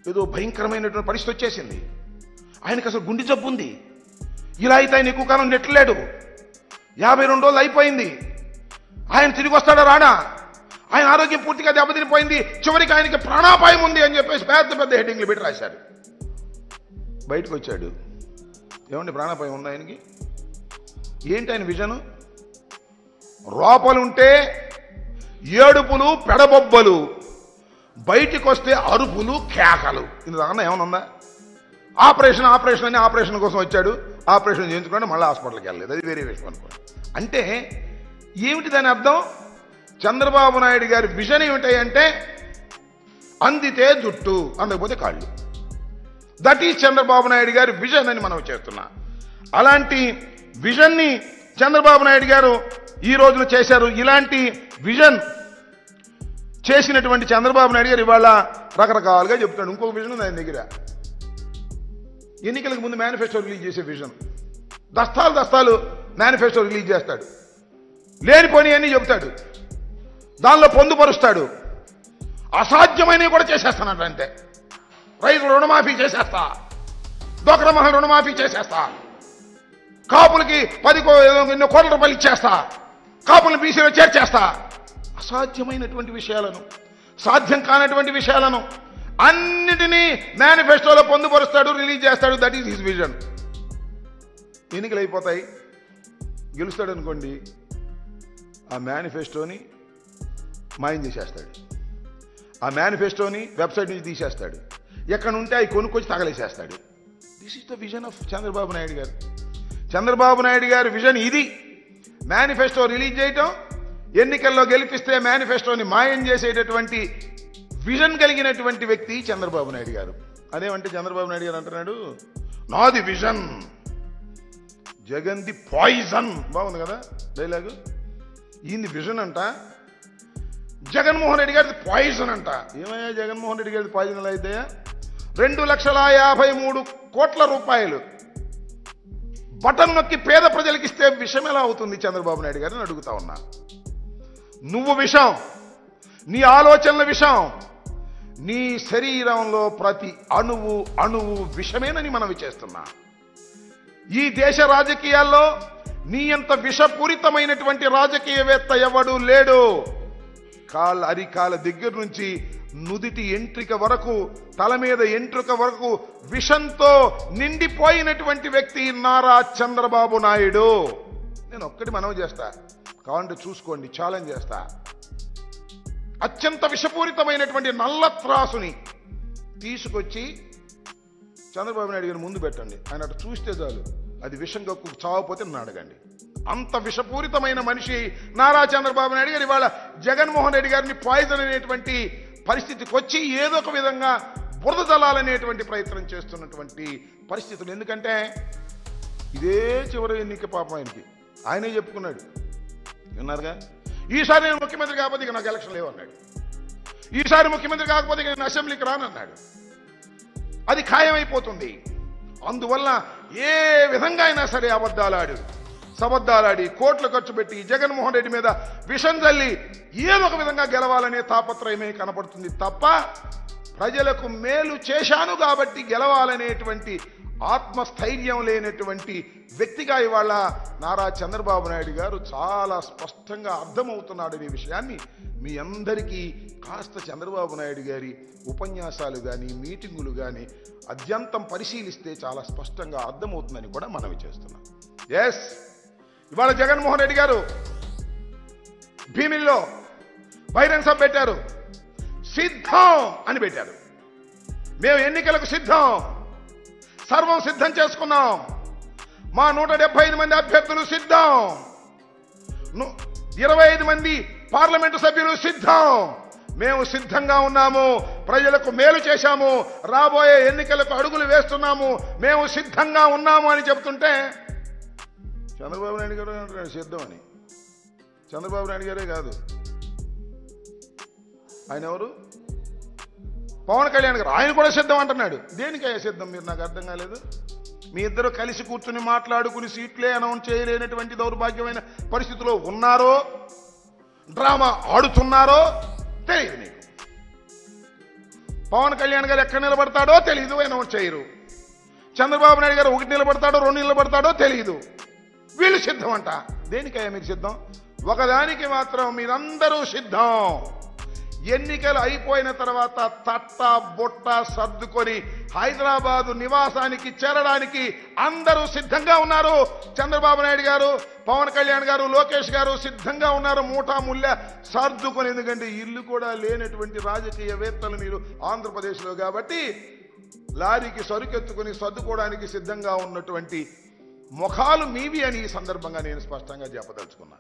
ఏదో భయంకరమైనటువంటి పరిస్థితి వచ్చేసింది. ఆయనకు అసలు గుండె జబ్బు ఉంది. ఇలా అయితే ఆయన ఎక్కువ కాలం నెట్టలేడు. 52 రోజులు అయిపోయింది. ఆయన తిరిగి వస్తాడా రాడా? ఆయన ఆరోగ్యం పూర్తిగా దెబ్బతినిపోయింది. చివరికి ఆయనకి ప్రాణాపాయం ఉంది అని చెప్పేసి పెద్ద పెద్ద హెడ్డింగ్లు పెట్టి రాశారు. బయటకు వచ్చాడు. ఏమండి ప్రాణాపాయం ఉంది ఆయనకి? ఏంటి ఆయన విజను? లోపలుంటే ఏడుపులు పెడబొబ్బలు, బయటికి వస్తే అరుపులు కేకలు. ఇందులో ఏమైనా ఉందా? ఆపరేషన్ అని ఆపరేషన్ కోసం వచ్చాడు. ఆపరేషన్ చేయించుకుంటే మళ్ళీ హాస్పిటల్కి వెళ్ళలేదు. అది వేరే విషయం అనుకోండి. అంటే ఏమిటి దాని అర్థం? చంద్రబాబు నాయుడు గారి విజన్ ఏమిటాయంటే అందితే జుట్టు, అందకపోతే కాళ్ళు. దట్ ఈజ్ చంద్రబాబు నాయుడు గారి విజన్ అని మనం చేస్తున్నా. అలాంటి విజన్ని చంద్రబాబు నాయుడు గారు ఈ రోజున చేశారు. ఇలాంటి విజన్ చేసినటువంటి చంద్రబాబు నాయుడు గారు ఇవాళ రకరకాలుగా చెప్తాడు. ఇంకొక విజన్ ఉంది ఆయన దగ్గర. ఎన్నికలకు ముందు మేనిఫెస్టో రిలీజ్ చేసే విజన్. దస్తాలు మేనిఫెస్టో రిలీజ్ చేస్తాడు. లేనిపోని అని చెబుతాడు. దానిలో పొందుపరుస్తాడు. అసాధ్యమైనవి కూడా చేసేస్తానంట. అంతే. రైతులు రుణమాఫీ చేసేస్తా, డోక్రా మహిళ రుణమాఫీ చేసేస్తా, కాపులకి 10 కోట్ల రూపాయలు ఇచ్చేస్తా, కాపులను బీసీలో చేర్చేస్తా. అసాధ్యమైనటువంటి విషయాలను, సాధ్యం కానటువంటి విషయాలను అన్నిటినీ మేనిఫెస్టోలో పొందుపరుస్తాడు, రిలీజ్ చేస్తాడు. That is his vision. ఎన్నికలు అయిపోతాయి, గెలుస్తాడు అనుకోండి, ఆ మేనిఫెస్టోని మాయం చేసేస్తాడు. ఆ మేనిఫెస్టోని వెబ్సైట్ నుంచి తీసేస్తాడు. ఎక్కడ ఉంటే అవి కొనుక్కొచ్చి తగలేసేస్తాడు. This is the vision of Chandrababu Naidu garu. Chandrababu Naidu గారి విజన్ ఇది. మేనిఫెస్టో రిలీజ్ చేయటం, ఎన్నికల్లో గెలిపిస్తే మేనిఫెస్టోని మాయం చేసేటటువంటి విజన్ కలిగినటువంటి వ్యక్తి చంద్రబాబు నాయుడు గారు. అదేమంటే చంద్రబాబు నాయుడు గారు అంటున్నాడు, నాది విజన్, జగన్ది పాయిజన్. బాగుంది కదా డైలాగు? ఈయనది విజన్ అంట, జగన్మోహన్ రెడ్డి గారిది పాయిజన్ అంట. ఏమయ్యా జగన్మోహన్ రెడ్డి గారిది పాయిజన్ అయితే 2,53 కోట్ల రూపాయలు బటన్ నొక్కి పేద ప్రజలకు ఇస్తే విషం ఎలా అవుతుంది చంద్రబాబు నాయుడు గారిని అడుగుతా ఉన్నా. నువ్వు విషం, నీ ఆలోచనల విషం, నీ శరీరంలో ప్రతి అణువు విషమేనని మనవి చేస్తున్నా. ఈ దేశ రాజకీయాల్లో నీ అంత విషపూరితమైనటువంటి రాజకీయవేత్త ఎవడు లేడు. అరికాల దగ్గర నుంచి నుదిటి ఎంట్రిక వరకు, తల మీద ఎంట్రుక వరకు విషంతో నిండిపోయినటువంటి వ్యక్తి నారా చంద్రబాబు నాయుడు. నేను ఒక్కటి మనవి చేస్తా, కావాలంటే చూసుకోండి, ఛాలెంజ్ చేస్తా. అత్యంత విషపూరితమైనటువంటి నల్ల త్రాసుని తీసుకొచ్చి చంద్రబాబు నాయుడు గారిని ముందు పెట్టండి. ఆయన అటు చూస్తే చాలు, అది విషం కక్కు చావపోతే నన్ను అడగండి. అంత విషపూరితమైన మనిషి నారా చంద్రబాబు నాయుడు గారు ఇవాళ జగన్మోహన్ రెడ్డి గారిని పాయిజన్ అనేటువంటి పరిస్థితికి వచ్చి ఏదో ఒక విధంగా బురద జల్లాలనేటువంటి ప్రయత్నం చేస్తున్నటువంటి పరిస్థితులు. ఎందుకంటే ఇదే చివరి ఎన్నిక పాపం ఆయనకి. ఆయనే చెప్పుకున్నాడు, విన్నారుగా, ఈసారి నేను ముఖ్యమంత్రి కాకపోతే ఇక నాకు ఎలక్షన్ లేవన్నాడు. ఈసారి ముఖ్యమంత్రి కాకపోతే ఇక నేను అసెంబ్లీకి రానన్నాడు. అది ఖాయమైపోతుంది. అందువల్ల ఏ విధంగా అయినా సరే సబద్దాలాడి కోట్లు ఖర్చు పెట్టి జగన్మోహన్ రెడ్డి మీద విషం జల్లి ఏదో ఒక విధంగా గెలవాలనే తాపత్రయమే కనపడుతుంది తప్ప ప్రజలకు మేలు చేశాను కాబట్టి గెలవాలనేటువంటి ఆత్మస్థైర్యం లేనటువంటి వ్యక్తిగా ఇవాళ నారా చంద్రబాబు నాయుడు గారు చాలా స్పష్టంగా అర్థమవుతున్నాడనే విషయాన్ని మీ అందరికీ కాస్త చంద్రబాబు నాయుడు గారి ఉపన్యాసాలు కానీ మీటింగులు కానీ అత్యంతం పరిశీలిస్తే చాలా స్పష్టంగా అర్థమవుతుందని కూడా మనవి చేస్తున్నాం. ఎస్, ఇవాళ జగన్మోహన్ రెడ్డి గారు భీమిల్లో బహిరంగ సభ పెట్టారు. సిద్ధం అని పెట్టారు. మేము ఎన్నికలకు సిద్ధం, సర్వం సిద్ధం చేసుకున్నాం, మా 175 మంది అభ్యర్థులు సిద్ధం, 25 మంది పార్లమెంటు సభ్యులు సిద్ధం, మేము సిద్ధంగా ఉన్నాము, ప్రజలకు మేలు చేశాము, రాబోయే ఎన్నికలకు అడుగులు వేస్తున్నాము, మేము సిద్ధంగా ఉన్నాము అని చెబుతుంటే చంద్రబాబు నాయుడు గారు అంటున్నాడు సిద్ధం అని. చంద్రబాబు నాయుడు గారే కాదు, ఆయన ఎవరు, పవన్ కళ్యాణ్ గారు, ఆయన కూడా సిద్ధం అంటున్నాడు. దేనికయ్యా సిద్ధం? మీరు నాకు అర్థం కాలేదు. మీ ఇద్దరు కలిసి కూర్చుని మాట్లాడుకుని సీట్లే అనౌన్స్ చేయలేనటువంటి దౌర్భాగ్యమైన పరిస్థితిలో ఉన్నారో, డ్రామా ఆడుతున్నారో తెలియదు నీకు. పవన్ కళ్యాణ్ గారు ఎక్కడ నిలబడతాడో తెలియదు, అనౌన్స్ చేయరు. చంద్రబాబు నాయుడు గారు 1 నిలబడతాడో 2 నిలబడతాడో తెలియదు. వీళ్ళు సిద్ధం అంట. దేనికయ్యా మీరు సిద్ధం? ఒకదానికి మాత్రం మీరందరూ సిద్ధం. ఎన్నికలు అయిపోయిన తర్వాత తట్ట బొట్ట సర్దుకొని హైదరాబాదు నివాసానికి చేరడానికి అందరూ సిద్ధంగా ఉన్నారు. చంద్రబాబు నాయుడు గారు, పవన్ కళ్యాణ్ గారు, లోకేష్ గారు సిద్ధంగా ఉన్నారు. మూటా ముళ్ళ సర్దుకొని. ఎందుకంటే ఇల్లు కూడా లేనటువంటి రాజకీయవేత్తలు మీరు ఆంధ్రప్రదేశ్లో కాబట్టి లారీకి సరుకెత్తుకుని సర్దుకోవడానికి సిద్ధంగా ఉన్నటువంటి ముఖాలు మీవి అని ఈ సందర్భంగా నేను స్పష్టంగా చెప్పదలుచుకున్నా.